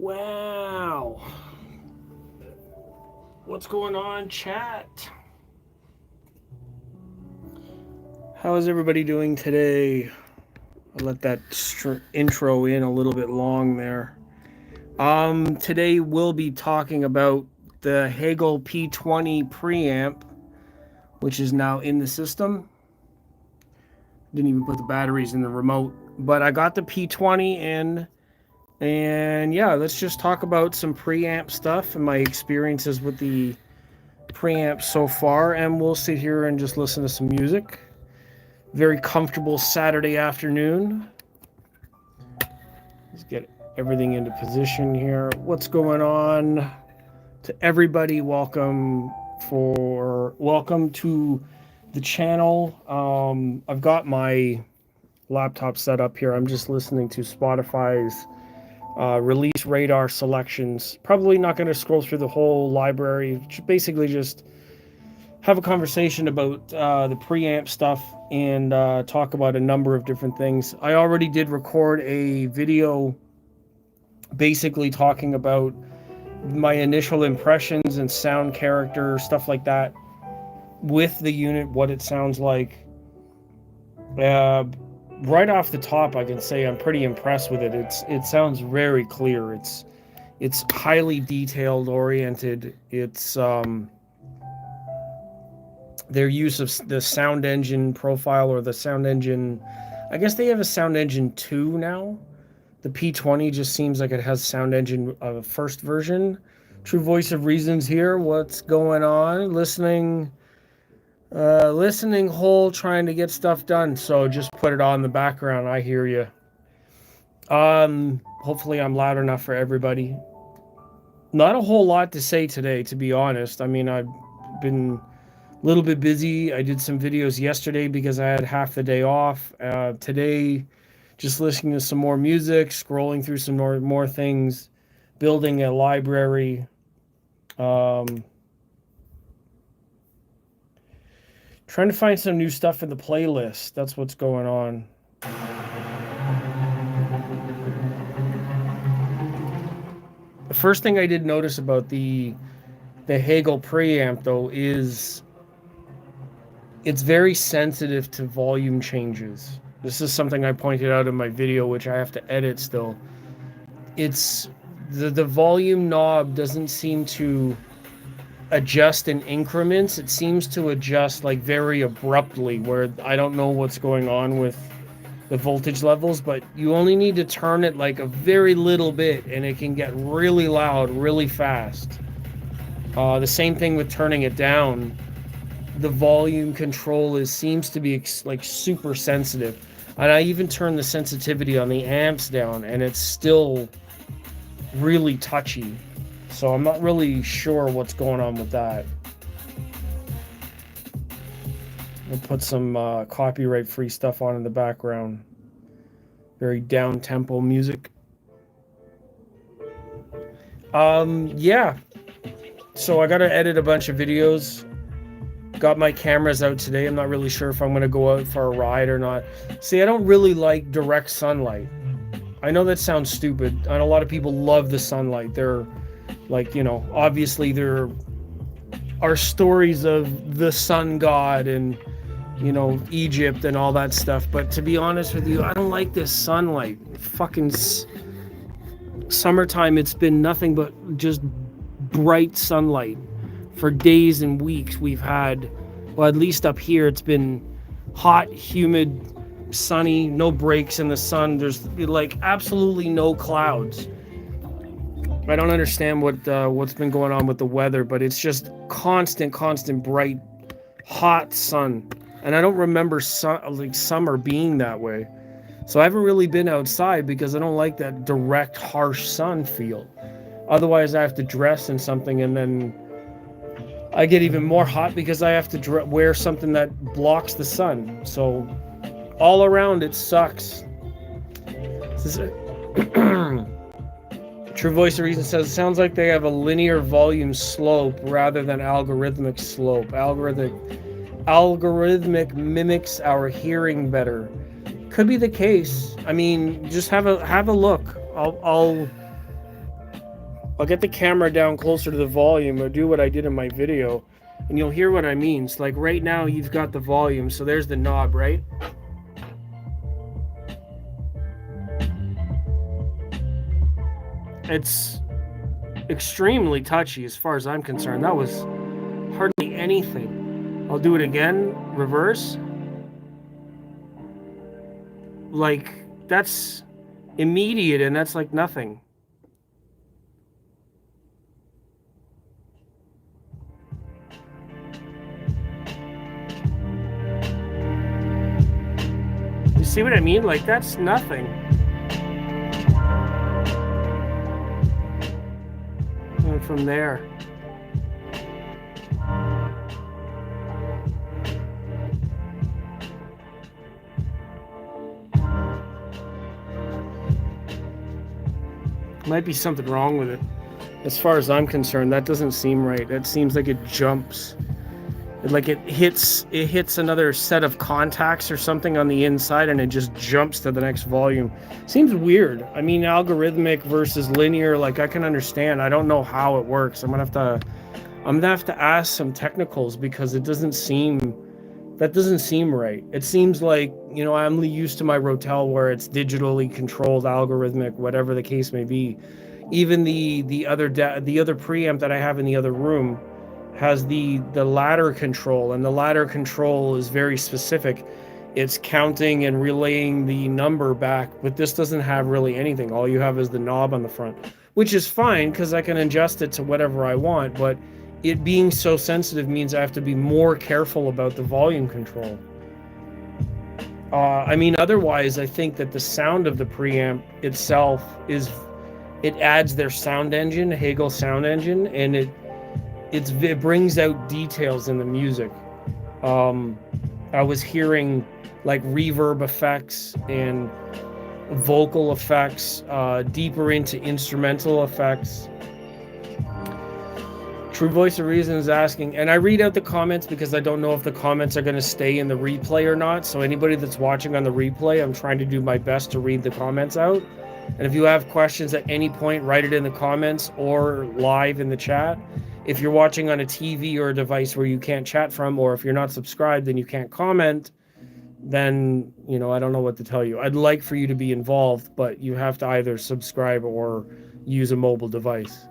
Wow. What's going on, chat? How is everybody doing today? I'll let that intro in a little bit long there. Today we'll be talking about the Hegel P20 preamp, which is now in the system. Didn't even put the batteries in the remote, but I got the P20 in. And yeah, let's just talk about some preamp stuff and my experiences with the preamp so far, and we'll sit here and just listen to some music. Very comfortable Saturday afternoon. Let's get everything into position here. What's going on to everybody? Welcome to the channel. I've got my laptop set up here. I'm just listening to Spotify's release radar selections. Probably not going to scroll through the whole library. Basically just have a conversation about the preamp stuff and talk about a number of different things. I already did record a video basically talking about my initial impressions and sound character, stuff like that, with the unit, what it sounds like. Right off the top, I can say I'm pretty impressed with it. It sounds very clear. It's highly detailed oriented. It's their use of the sound engine profile, or the sound engine. I guess they have a sound engine 2 now. The P20 just seems like it has sound engine first version. True voice of reasons here. What's going on? Listening whole, trying to get stuff done. So just put it on the background. I hear you. Hopefully I'm loud enough for everybody. Not a whole lot to say today, to be honest. I mean, I've been a little bit busy. I did some videos yesterday because I had half the day off. Today, just listening to some more music, scrolling through some more things, building a library. Trying to find some new stuff in the playlist. That's what's going on. The first thing I did notice about the Hegel preamp, though, is it's very sensitive to volume changes. This is something I pointed out in my video, which I have to edit still. It's the volume knob doesn't seem to adjust in increments. It seems to adjust like very abruptly, where I don't know what's going on with the voltage levels, but you only need to turn it like a very little bit and it can get really loud really fast. The same thing with turning it down. The volume control seems to be like super sensitive, and I even turned the sensitivity on the amps down and it's still really touchy. So I'm not really sure what's going on with that. We'll put some copyright free stuff on in the background. Very down tempo music. Yeah. So I gotta edit a bunch of videos. Got my cameras out today. I'm not really sure if I'm gonna go out for a ride or not. See, I don't really like direct sunlight. I know that sounds stupid. And a lot of people love the sunlight. They're like, obviously there are stories of the sun god and, Egypt and all that stuff. But to be honest with you, I don't like this sunlight. Fucking summertime, it's been nothing but just bright sunlight. For days and weeks we've had, well, at least up here, it's been hot, humid, sunny, no breaks in the sun. There's like absolutely no clouds. I don't understand what's been going on with the weather, but it's just constant, bright, hot sun. And I don't remember summer being that way. So I haven't really been outside because I don't like that direct, harsh sun feel. Otherwise, I have to dress in something, and then I get even more hot because I have to wear something that blocks the sun. So all around, it sucks. True Voice of Reason says, it sounds like they have a linear volume slope rather than algorithmic slope. Algorithmic mimics our hearing better. Could be the case. I mean, just have a look. I'll get the camera down closer to the volume or do what I did in my video, and you'll hear what I mean. So like right now you've got the volume, so there's the knob, right? It's extremely touchy as far as I'm concerned. That was hardly anything. I'll do it again, reverse. Like, that's immediate, and that's like nothing. You see what I mean? Like, that's nothing. And from there. Might be something wrong with it. As far as I'm concerned, that doesn't seem right. That seems like it jumps. Like it hits another set of contacts or something on the inside, and it just jumps to the next volume. Seems weird. I mean, algorithmic versus linear, like I can understand. I don't know how it works. I'm gonna have to ask some technicals because that doesn't seem right. It seems like, you know, I'm used to my Rotel where it's digitally controlled, algorithmic, whatever the case may be. Even the other preamp that I have in the other room has the ladder control, and the ladder control is very specific. It's counting and relaying the number back, but this doesn't have really anything. All you have is the knob on the front, which is fine because I can adjust it to whatever I want, but it being so sensitive means I have to be more careful about the volume control. I mean, otherwise, I think that the sound of the preamp itself it adds their sound engine, Hegel sound engine, and it brings out details in the music. I was hearing like reverb effects and vocal effects, deeper into instrumental effects. True Voice of Reason is asking, and I read out the comments because I don't know if the comments are going to stay in the replay or not. So anybody that's watching on the replay, I'm trying to do my best to read the comments out. And if you have questions at any point, write it in the comments or live in the chat. If you're watching on a TV or a device where you can't chat from, or if you're not subscribed and you can't comment, then, you know, I don't know what to tell you. I'd like for you to be involved, but you have to either subscribe or use a mobile device.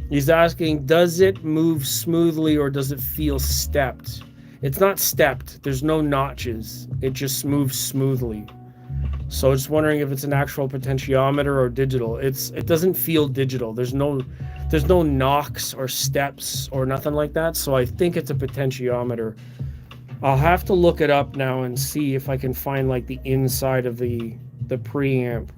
He's asking, does it move smoothly or does it feel stepped? It's not stepped. There's no notches. It just moves smoothly. So just wondering if it's an actual potentiometer or digital. It doesn't feel digital. There's no knocks or steps or nothing like that. So I think it's a potentiometer. I'll have to look it up now and see if I can find like the inside of the preamp.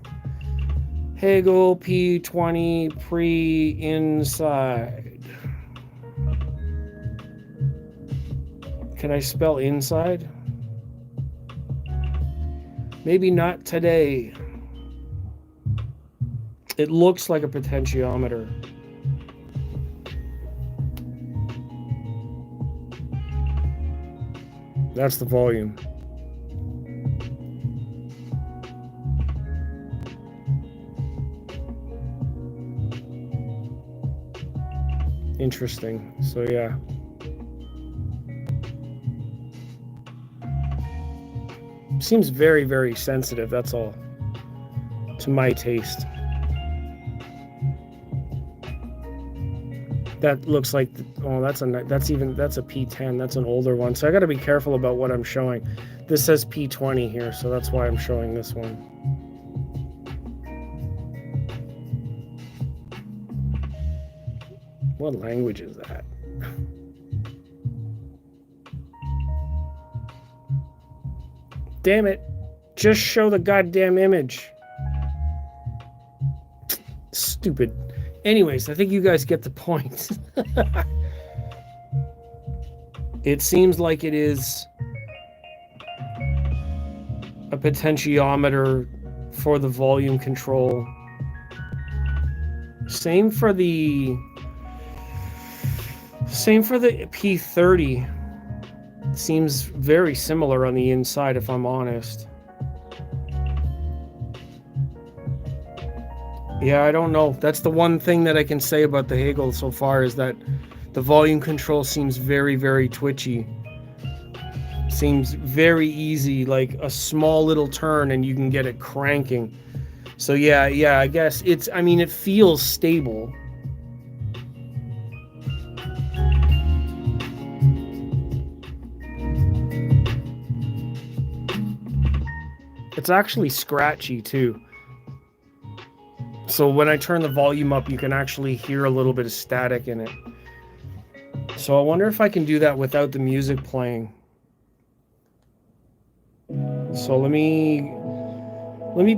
Hegel P20 Pre inside. Can I spell inside? Maybe not today. It looks like a potentiometer. That's the volume. Interesting. So yeah. Seems very, very sensitive, that's all. To my taste. That looks like, oh, that's a P10. That's an older one. So I got to be careful about what I'm showing. This says P20 here, so that's why I'm showing this one. What language is that? Damn it. Just show the goddamn image. Stupid. Anyways, I think you guys get the point. It seems like it is a potentiometer for the volume control. Same for the P30. Seems very similar on the inside, if I'm honest. Yeah, I don't know. That's the one thing that I can say about the Hegel so far, is that the volume control seems very, very twitchy. Seems very easy, like a small little turn and you can get it cranking. So yeah, I guess I mean, it feels stable. It's actually scratchy too. So when I turn the volume up, you can actually hear a little bit of static in it. So I wonder if I can do that without the music playing. So let me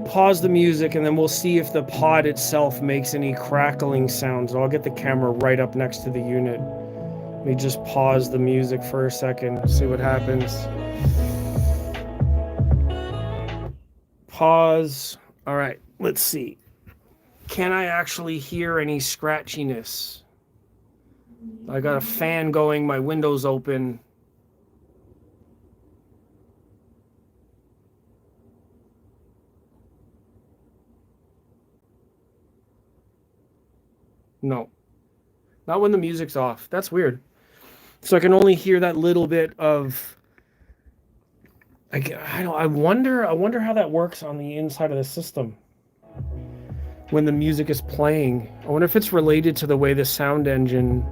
pause the music and then we'll see if the pod itself makes any crackling sounds. I'll get the camera right up next to the unit. Let me just pause the music for a second, see what happens. Pause. All right, let's see. Can I actually hear any scratchiness? I got a fan going, my window's open. No, not when the music's off. That's weird. So I can only hear that little bit of. I wonder how that works on the inside of the system when the music is playing. I wonder if it's related to the way the sound engine.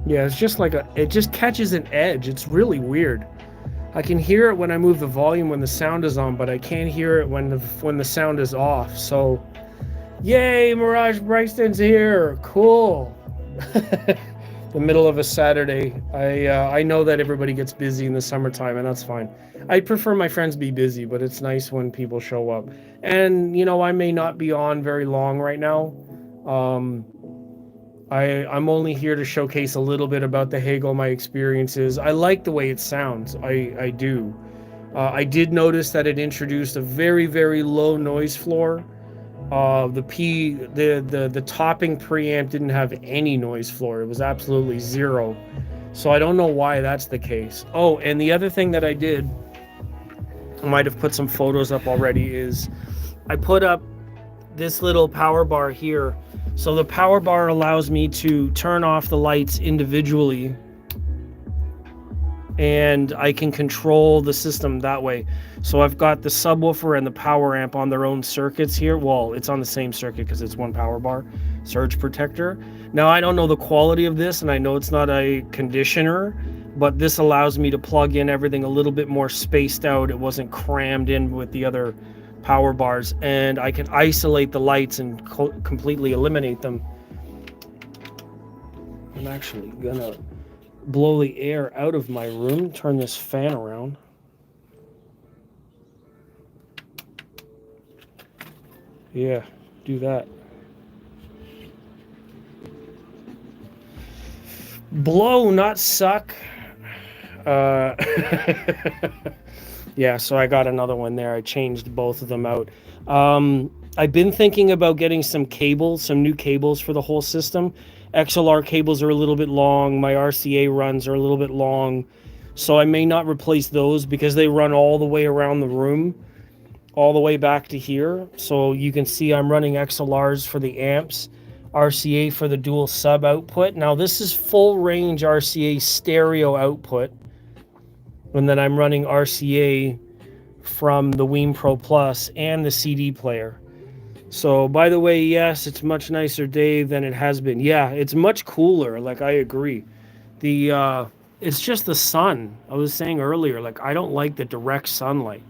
Yeah, it's just like it just catches an edge. It's really weird. I can hear it when I move the volume when the sound is on, but I can't hear it when the sound is off. So, yay, Mirage Bryson's here. Cool. The middle of a Saturday. I know that everybody gets busy in the summertime, and that's fine. I prefer my friends be busy, but it's nice when people show up. And, I may not be on very long right now. I'm only here to showcase a little bit about the Hegel, my experiences. I like the way it sounds. I do. I did notice that it introduced a very, very low noise floor. The topping preamp didn't have any noise floor. It was absolutely zero. So I don't know why that's the case. Oh, and the other thing that I did, I might have put some photos up already, is I put up this little power bar here. So the power bar allows me to turn off the lights individually, and I can control the system that way. So I've got the subwoofer and the power amp on their own circuits here. Well, it's on the same circuit because it's one power bar, surge protector. Now, I don't know the quality of this, and I know it's not a conditioner, but this allows me to plug in everything a little bit more spaced out. It wasn't crammed in with the other power bars, and I can isolate the lights and completely eliminate them. I'm actually gonna blow the air out of my room, turn this fan around. Yeah, do that. Blow, not suck. Yeah, so I got another one there. I changed both of them out. I've been thinking about getting some cables, some new cables for the whole system. XLR cables are a little bit long. My RCA runs are a little bit long. So I may not replace those because they run all the way around the room, all the way back to here. So you can see I'm running XLRs for the amps, RCA for the dual sub output. Now this is full range RCA stereo output. And then I'm running RCA from the Weem Pro Plus and the CD player. So, by the way, yes, it's much nicer, Dave, than it has been. Yeah, it's much cooler. Like, I agree. It's just the sun. I was saying earlier, like, I don't like the direct sunlight.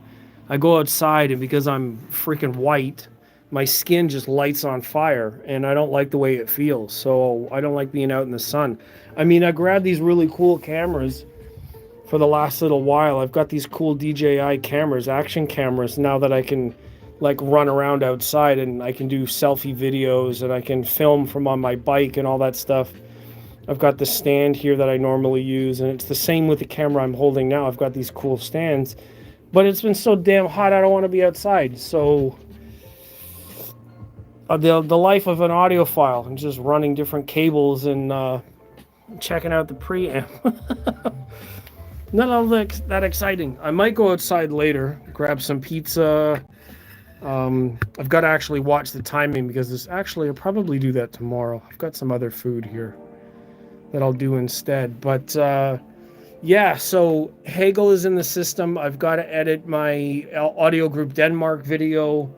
I go outside, and because I'm freaking white, my skin just lights on fire, and I don't like the way it feels. So, I don't like being out in the sun. I mean, I grabbed these really cool cameras for the last little while. I've got these cool DJI cameras, action cameras, now that I can like run around outside and I can do selfie videos and I can film from on my bike and all that stuff. I've got the stand here that I normally use, and it's the same with the camera I'm holding now. I've got these cool stands, But it's been so damn hot, I don't want to be outside. So the life of an audiophile and just running different cables and checking out the preamp. Not all that exciting. I might go outside later, grab some pizza. I've got to actually watch the timing because I'll probably do that tomorrow. I've got some other food here that I'll do instead. But yeah, so Hegel is in the system. I've got to edit my Audio Group Denmark video.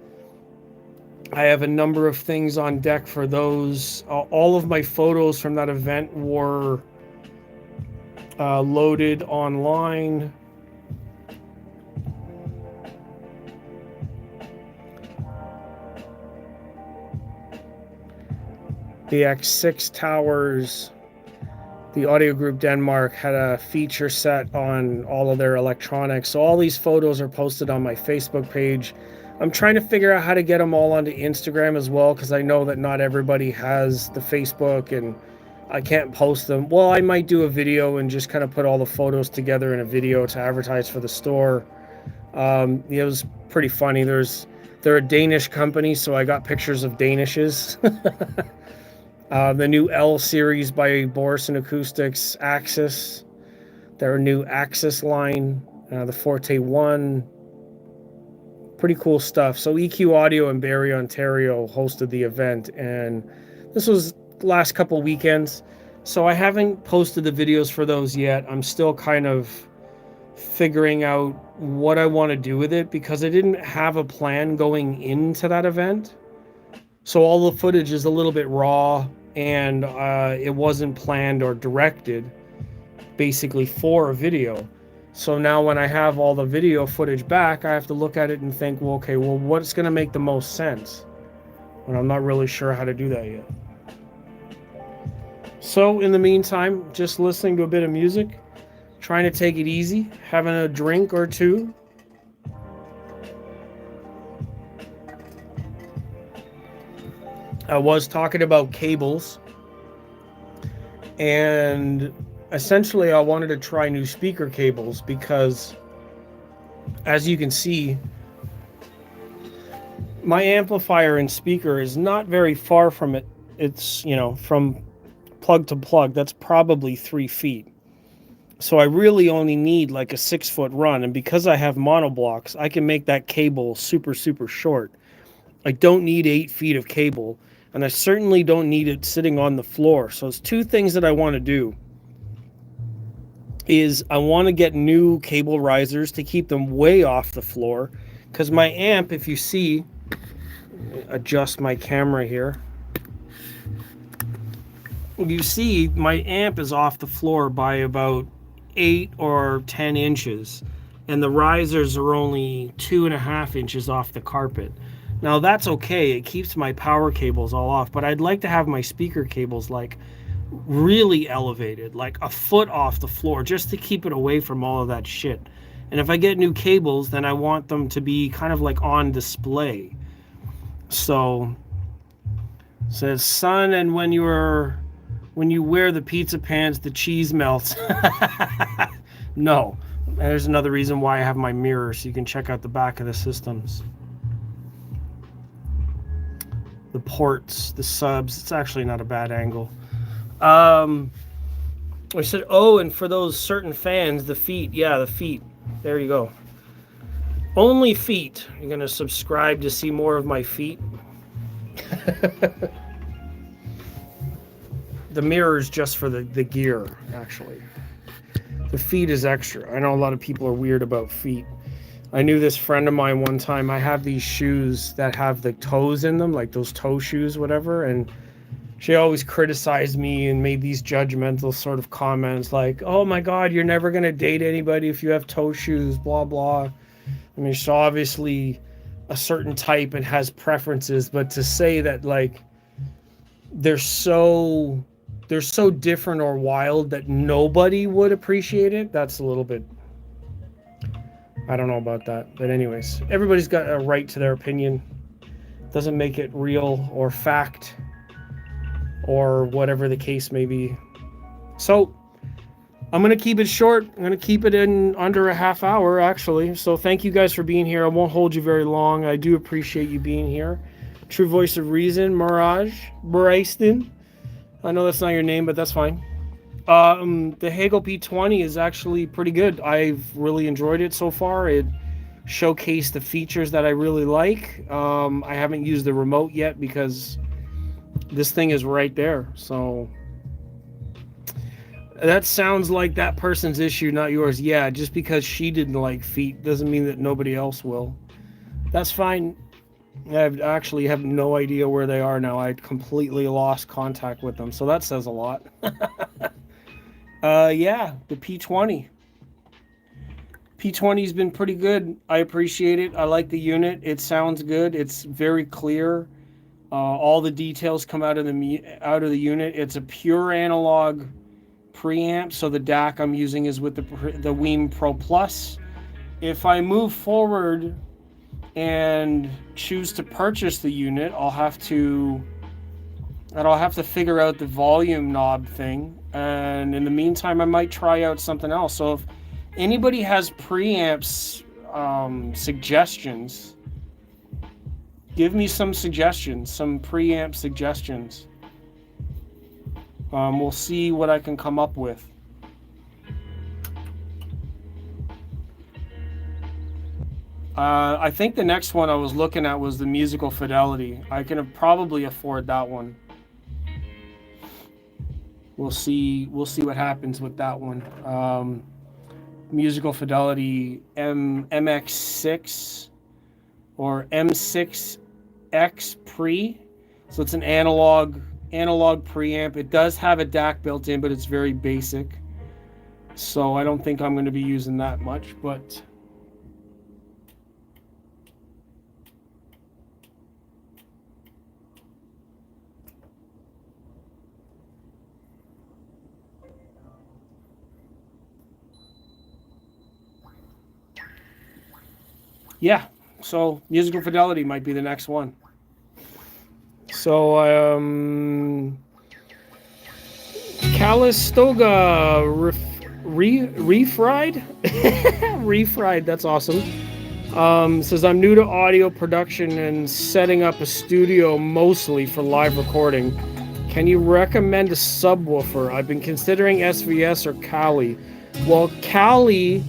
I have a number of things on deck for those. All of my photos from that event were loaded online. The X6 towers, the Audio Group Denmark had a feature set on all of their electronics. So all these photos are posted on my Facebook page. I'm trying to figure out how to get them all onto Instagram as well, because I know that not everybody has the Facebook and I can't post them. Well, I might do a video and just kind of put all the photos together in a video to advertise for the store. It was pretty funny. They're a Danish company, so I got pictures of Danishes. The new L series by Boris and Acoustics, Axis. Their new Axis line, the Forte 1. Pretty cool stuff. So EQ Audio in Barrie, Ontario hosted the event, and this was the last couple weekends. So I haven't posted the videos for those yet. I'm still kind of figuring out what I want to do with it because I didn't have a plan going into that event. So all the footage is a little bit raw, and it wasn't planned or directed basically for a video. So now when I have all the video footage back, I have to look at it and think, well, okay, well, what's going to make the most sense? And I'm not really sure how to do that yet. So in the meantime, just listening to a bit of music, trying to take it easy, having a drink or two. I was talking about cables, and essentially I wanted to try new speaker cables because, as you can see, my amplifier and speaker is not very far from it. It's, from plug to plug, that's probably 3 feet. So I really only need like a 6-foot run, and because I have monoblocks, I can make that cable super, super short. I don't need 8 feet of cable, and I certainly don't need it sitting on the floor. So it's 2 things that I want to do. Is I want to get new cable risers to keep them way off the floor, because my amp, if you see, adjust my camera here, you see my amp is off the floor by about 8 or 10 inches, and the risers are only 2.5 inches off the carpet. Now that's okay, it keeps my power cables all off, but I'd like to have my speaker cables like really elevated, like a foot off the floor, just to keep it away from all of that shit. And if I get new cables, then I want them to be kind of like on display. So it says, son, and when you wear the pizza pants, the cheese melts. No, there's another reason why I have my mirror, so you can check out the back of the systems. The ports, the subs, it's actually not a bad angle. I said, oh, and for those certain fans, the feet. Yeah, the feet. There you go. Only feet. You're going to subscribe to see more of my feet. The mirror is just for the gear, actually. The feet is extra. I know a lot of people are weird about feet. I knew this friend of mine one time. I have these shoes that have the toes in them, like those toe shoes, whatever, and she always criticized me and made these judgmental sort of comments like, oh my God, you're never going to date anybody if you have toe shoes, blah, blah. I mean, she's obviously a certain type and has preferences, but to say that like they're so different or wild that nobody would appreciate it, that's a little bit, I don't know about that. But anyways, everybody's got a right to their opinion. Doesn't make it real or fact or whatever the case may be. So I'm going to keep it short. I'm going to keep it in under a half hour, actually. So thank you guys for being here. I won't hold you very long. I do appreciate you being here. True Voice of Reason, Mirage, Bryston. I know that's not your name, but that's fine. The Hegel P20 is actually pretty good. I've really enjoyed it so far. It showcased the features that I really like. I haven't used the remote yet because this thing is right there. So that sounds like that person's issue, not yours. Yeah, just because she didn't like feet doesn't mean that nobody else will. That's fine. I actually have no idea where they are now. I completely lost contact with them, so that says a lot. Yeah, the P20. P20's been pretty good. I appreciate it. I like the unit. It sounds good. It's very clear. All the details come out of the unit. It's a pure analog preamp, so the DAC I'm using is with the Weem Pro Plus. If I move forward and choose to purchase the unit, I'll have to figure out the volume knob thing, and in the meantime I might try out something else. So if anybody has preamps suggestions, give me some suggestions, some preamp suggestions. We'll see what I can come up with. I think the next one I was looking at was the Musical Fidelity. I can probably afford that one. We'll see what happens with that one. Musical Fidelity MX6 or M6X Pre. So it's an analog preamp. It does have a DAC built in, but it's very basic. So I don't think I'm going to be using that much, but yeah, so Musical Fidelity might be the next one. So, Calistoga refried? Refried, that's awesome. Says, I'm new to audio production and setting up a studio mostly for live recording. Can you recommend a subwoofer? I've been considering SVS or Kali. Well, Kali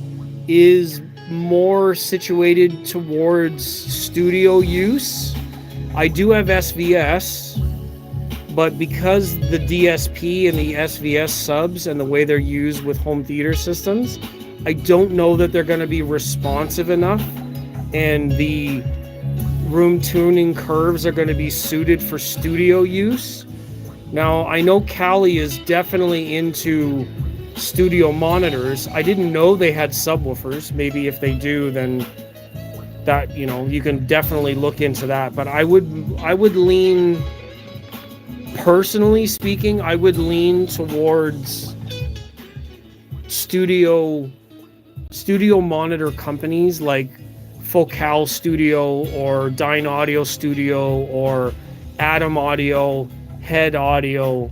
is more situated towards studio use. I do have SVS, but because the DSP and the SVS subs and the way they're used with home theater systems, I don't know that they're going to be responsive enough, and the room tuning curves are going to be suited for studio use. Now, I know Kali is definitely into studio monitors. I didn't know they had subwoofers. Maybe if they do, then that, you can definitely look into that. But I would lean, personally speaking, I would lean towards studio monitor companies like Focal Studio or Dyne Audio Studio or Atom Audio, Head Audio.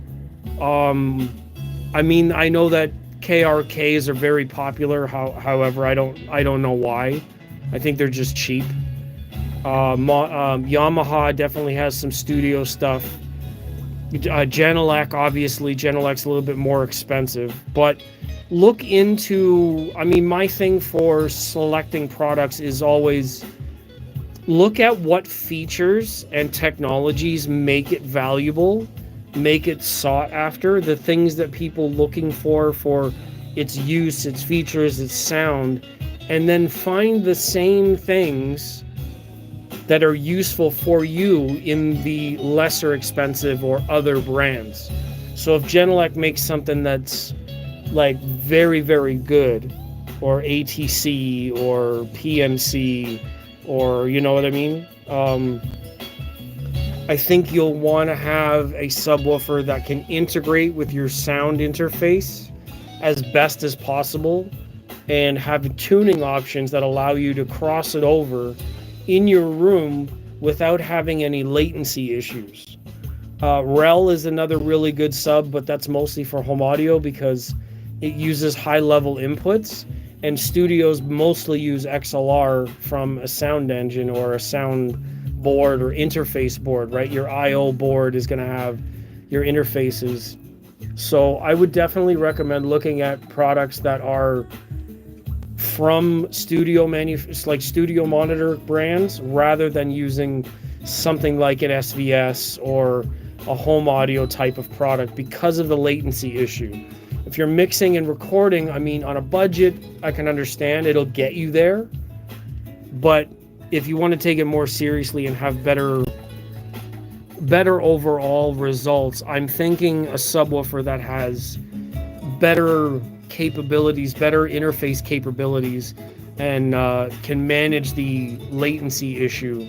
I mean, I know that KRKs are very popular. However, I don't know why. I think they're just cheap. Yamaha definitely has some studio stuff. Genelec, obviously, Genelec's a little bit more expensive. But look into, my thing for selecting products is always look at what features and technologies make it valuable, make it sought after, the things that people looking for its use, its features, its sound, and then find the same things that are useful for you in the lesser expensive or other brands. So if Genelec makes something that's like very, very good, or ATC or PMC, or you know what I mean? I think you'll want to have a subwoofer that can integrate with your sound interface as best as possible and have tuning options that allow you to cross it over in your room without having any latency issues. Rel is another really good sub, but that's mostly for home audio because it uses high-level inputs, and studios mostly use XLR from a sound engine or a sound board or interface board, right? Your I/O board is going to have your interfaces. So I would definitely recommend looking at products that are from like studio monitor brands, rather than using something like an SVS or a home audio type of product, because of the latency issue. If you're mixing and recording, I mean, on a budget, I can understand it'll get you there. But if you want to take it more seriously and have better overall results, I'm thinking a subwoofer that has better capabilities, better interface capabilities, and can manage the latency issue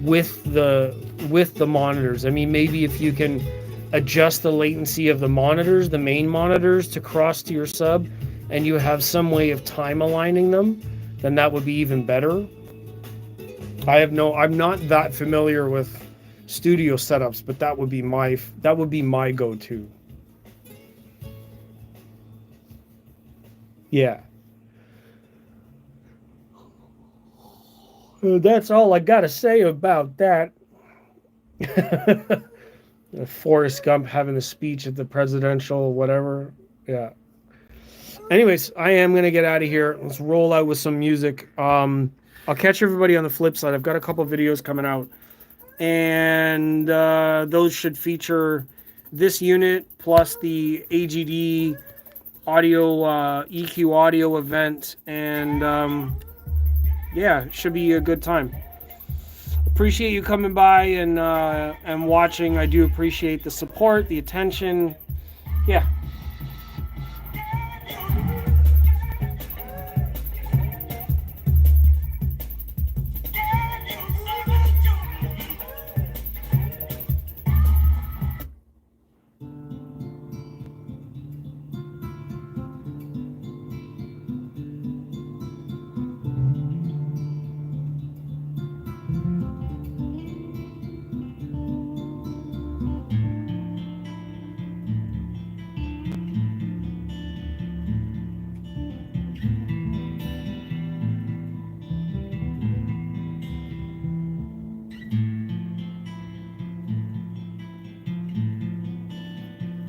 with the monitors. I mean, maybe if you can adjust the latency of the monitors, the main monitors, to cross to your sub, and you have some way of time aligning them, then that would be even better. I'm not that familiar with studio setups, but that would be my go-to. Yeah. That's all I gotta say about that. Forrest Gump having the speech at the presidential whatever. Yeah. Anyways, I am going to get out of here. Let's roll out with some music. I'll catch everybody on the flip side. I've got a couple videos coming out, and those should feature this unit plus the AGD audio EQ audio event, and yeah, it should be a good time. Appreciate you coming by and watching. I do appreciate the support, the attention. Yeah.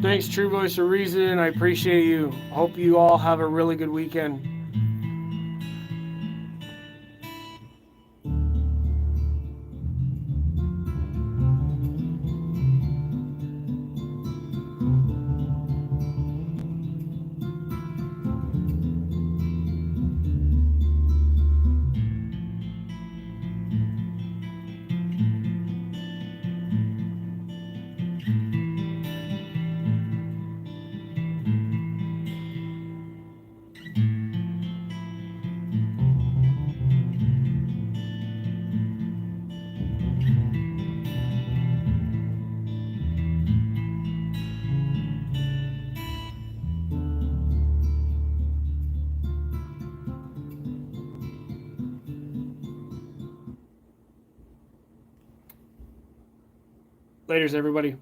Thanks, True Voice of Reason. I appreciate you. Hope you all have a really good weekend. Laters, everybody.